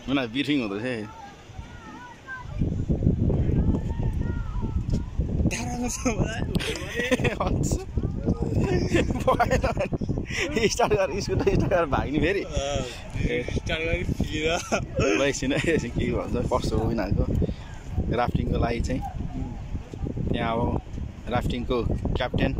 उनीहरू ब्रिफिङ हुँदैछ स्टार्ट गरेर स्कुटर स्टार्ट गरेर भाग्ने फेरि एकछिन के भन्छ कस्तो हो यिनीहरूको राफ्टिङको लागि चाहिँ त्यहाँ अब राफ्टिङको क्याप्टेन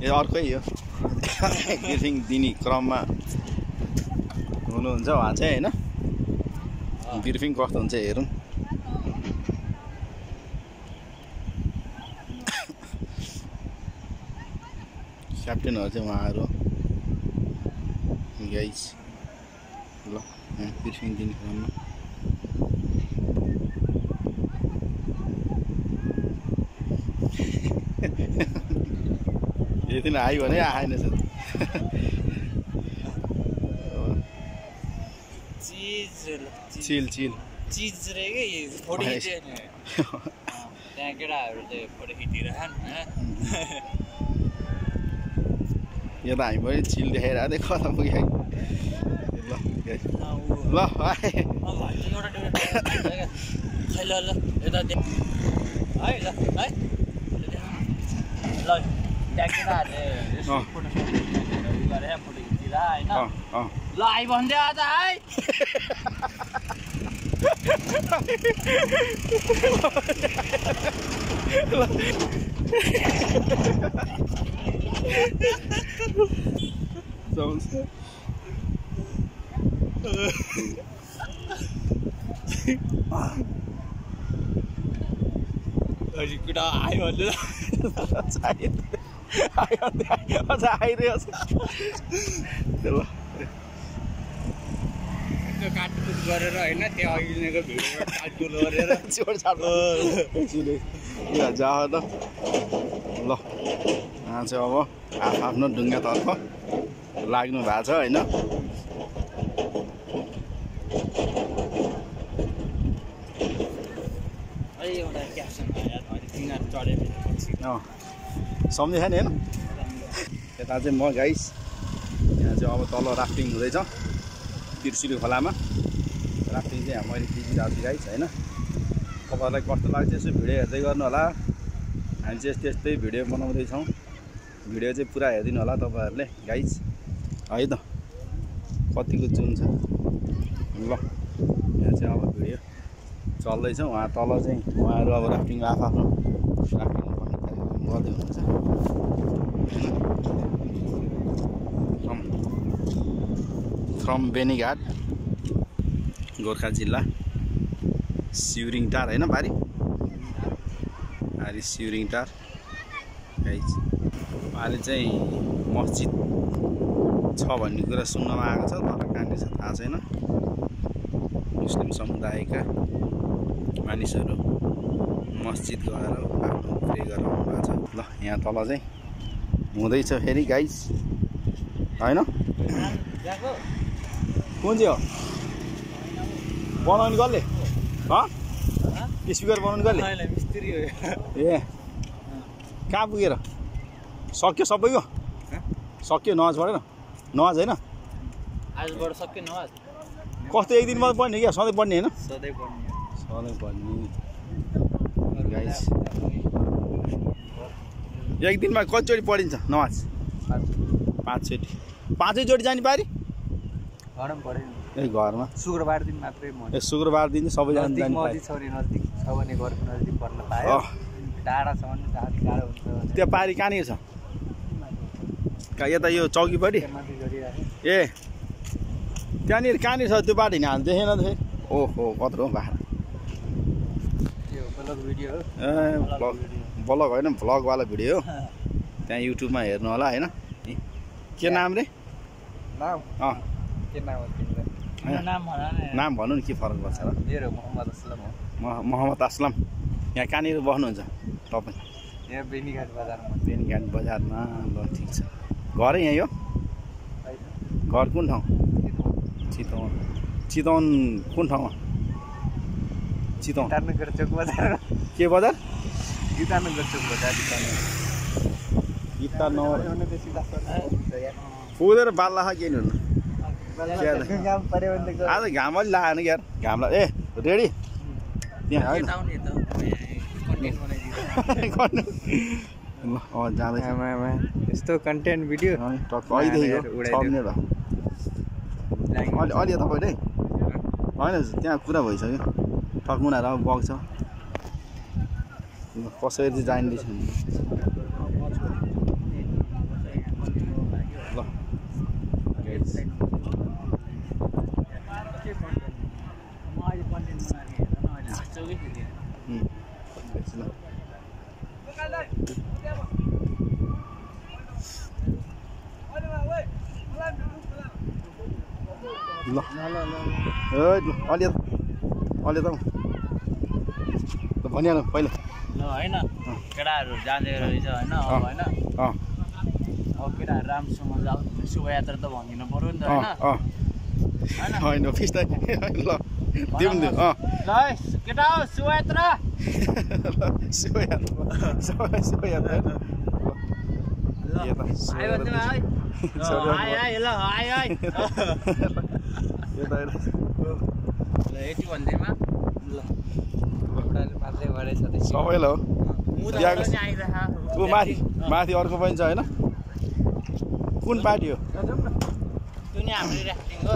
ए अर्कै हो ब्रिफिङ दिने क्रममा हुनुहुन्छ उहाँ चाहिँ होइन ब्रिफिङ कस्तो हुन्छ हेरौँ क्याप्टेनहरू चाहिँ उहाँहरू गाइस ल ब्रिफिङ दिने क्रममा यति नै आयो भने आएन चिल चिल चीज रे के फोटो खिच्ने त्यहाँ केटाहरु चाहिँ फोटो खिचिरहेछन् यो त हामी पनि चिल देखाइरहेको थिएँ कता पुग्यो ल आए ल यता है ल है ल त्यहाँ केटाहरुले फोटो गरे फोटो खिचिरा हैन ल आइ भन्दै आज है अझै कुरा आयो भन्दै अझ आइरहेको छ ल काटकुट गरेर होइन त्यो अघिको भिडियोमा काटकुट गरेर छोडछाड जा त ल यहाँ चाहिँ अब आफ्नो ढुङ्गातर्फ लाग्नु भएको छ होइन सम्झेछ नि होइन यता चाहिँ म गाइस यहाँ चाहिँ अब तल राफ्टिङ हुँदैछ तिर्सिली खोलामा राफ्टिङ चाहिँ मैले खिचिरहेको छु गाइस होइन तपाईँहरूलाई कस्तो लाग्छ यसो भिडियो हेर्दै गर्नु होला हामी चाहिँ यस्तै भिडियो बनाउँदैछौँ भिडियो चाहिँ पुरा हेरिदिनु होला तपाईँहरूले गाइस है त कतिको जुन छ ल यहाँ चाहिँ अब भिडियो चल्दैछ उहाँ तल चाहिँ उहाँहरू अब राफ्टिङ आफ्नो राफ्टिङ गर्दै हुनुहुन्छ फ्रम बेनीघाट गोर्खा जिल्ला सिउरिङटार होइन बारी सिउरिङटार गाइस अहिले चाहिँ मस्जिद छ भन्ने कुरा सुन्नमा आएको छ तर कहाँनिर छ थाहा छैन मुस्लिम समुदायका मानिसहरू मस्जिद गएर आफ्नो प्रे गरेर आउनुभएको छ ल यहाँ तल चाहिँ हुँदैछ फेरि गाइस होइन कुन चाहिँ हो बनाउने कसले स्पिकर बनाउनु कसले ए कहाँ पुगेर सक्यो सबैको सक्यो नवाज पढेन नवाज होइन आजबाट सक्यो नवाज कस्तो एक दिन मात्रै पढ्ने क्या सधैँ पढ्ने होइन सधैँ पढ्ने गाइस एक दिनमा कतिचोटि पढिन्छ नवाज 5 चोटि 5 चोटि जाने पारी ए घरमा शुक्रबार दिन मात्रै ए शुक्रबार दिन सबैजना जाने पारी छोरी नजिक छ भने घरको नजिक पढ्न पायो टाढासम्म जानु गाह्रो हुन्छ त्यो पारी कहाँनिर छ यता यो चौकीपट्टि ए त्यहाँनिर कहाँनिर छ त्यो बाटो हिँड्नु देखेन त फेरि ओहो कत्रो बाख्रा ए ब्लग होइन भ्लगवाला भिडियो हो त्यहाँ युट्युबमा हेर्नु होला होइन के नाम रे नाम भन्नु नि के फरक पर्छ र मेरो मोहम्मद असलम हो मोहम्मद असलम यहाँ कहाँनिर बस्नुहुन्छ तपाईँ यहाँ बेनीघाट बजारमा ल ठिक छ घरै यहीँ हो घर कुन ठाउँ चितवन कुन ठाउँमा चितवन चोक बजार के बजार गीतानगर चोक बजार गीतानगर पुगेर बाल्लाखा के हुनु आज घाम अलि लागेन यार घाम ए रेडी त्यहाँ होइन जाँदैछ यस्तो कन्टेन्ट भिडियो टक्क अहिलेदेखि 6 मिनेट अलि यता पहिले होइन त्यहाँ पुरा भइसक्यो ठक्मुनाहरू अब बग्छ कसरी चाहिँ जाँदैछ ल अलि अलि त भनिहाल पहिला ल होइन केटाहरू जाँदै रहेछ होइन अब होइन अब केटाहरू राम्रोसँग शोभायात्रा त भनिदिनु पऱ्यो नि त होइन होइन फिस्टा ल त्यो पनि ल केटा हो शोभायात्रा शोभायात्रा यति भन्दैमा ल सबैलाई हो माथि माथि अर्को पनि छ होइन कुन पार्टी हो त्यो नि हाम्रो राफ्टिङ हो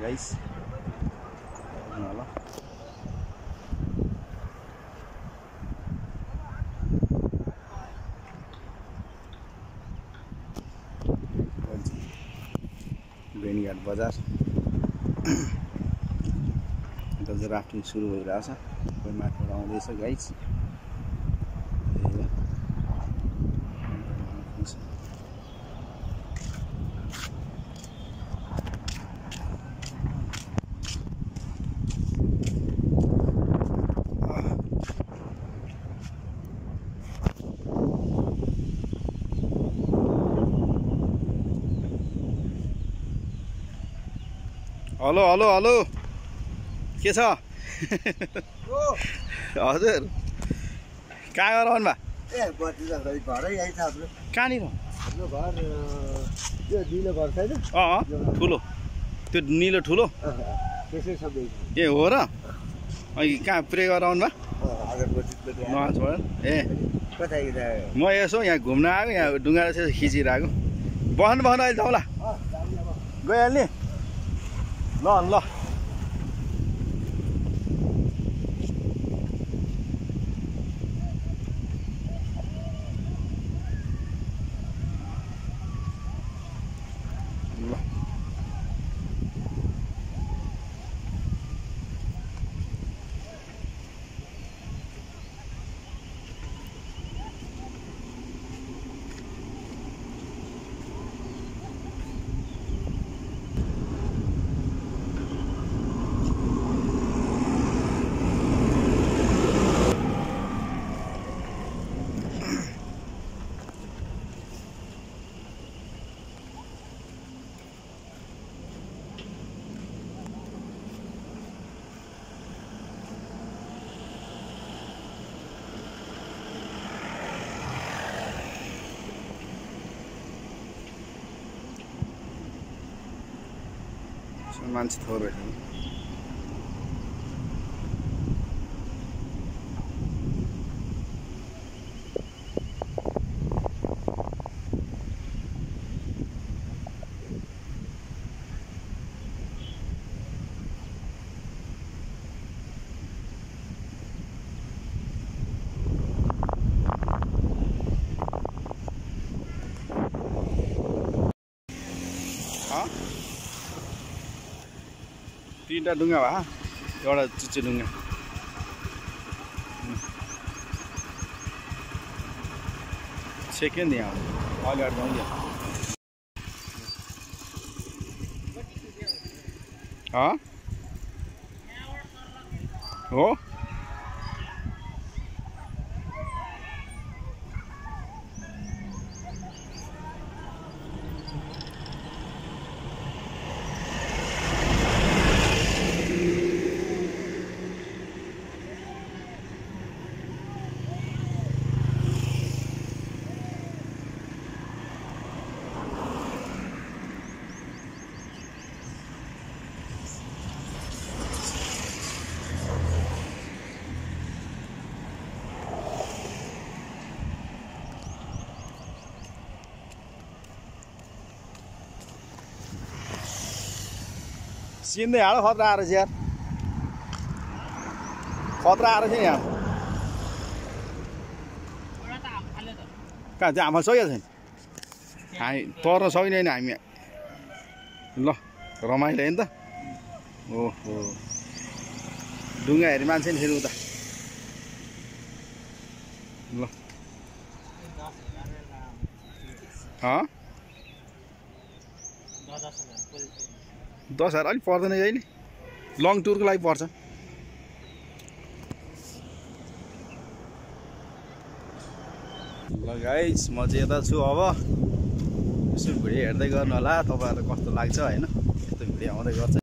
guys होला बेनीघाट बजार यता चाहिँ राफ्टिङ सुरु भइरहेछ कोही माथिबाट आउँदैछ गाइस हेलो हेलो हेलो के छ हजुर कहाँ गएर आउनु भयो कहाँनिर ठुलो त्यो निलो ठुलो ए हो र अनि कहाँ प्रे गरेर आउनु भयो ए म यसो यहाँ घुम्न आएको यहाँ ढुङ्गा चाहिँ खिचिरहेको बस्नु बस्नु अहिले जाउँला गइहाल्ने ल ल मान्छे थोरै तीनटा डुङ्गा भए एउटा चुच्चे डुङ्गा सेकेन्ड यहाँ अगाडि जाउँ हो सिन्दै हाल खतरा आएर यार खतरा आएर चाहिँ यहाँ कहाँ चाहिँ हाम्रो सकेको छैन हामी तर्न सकिँदैन हामी ल रमाइलो होइन त ओहो ढुङ्गा हेरी मान्छे नि फेरि उता ल 10,000 अलिक पर्दैन यही लङ टुरको लागि पर्छ ल गाइस म चाहिँ यता छु अब यसो भिडियो हेर्दै गर्नु होला तपाईहरुलाई कस्तो लाग्छ हैन यस्तो भिडियो आउँदै गर्छ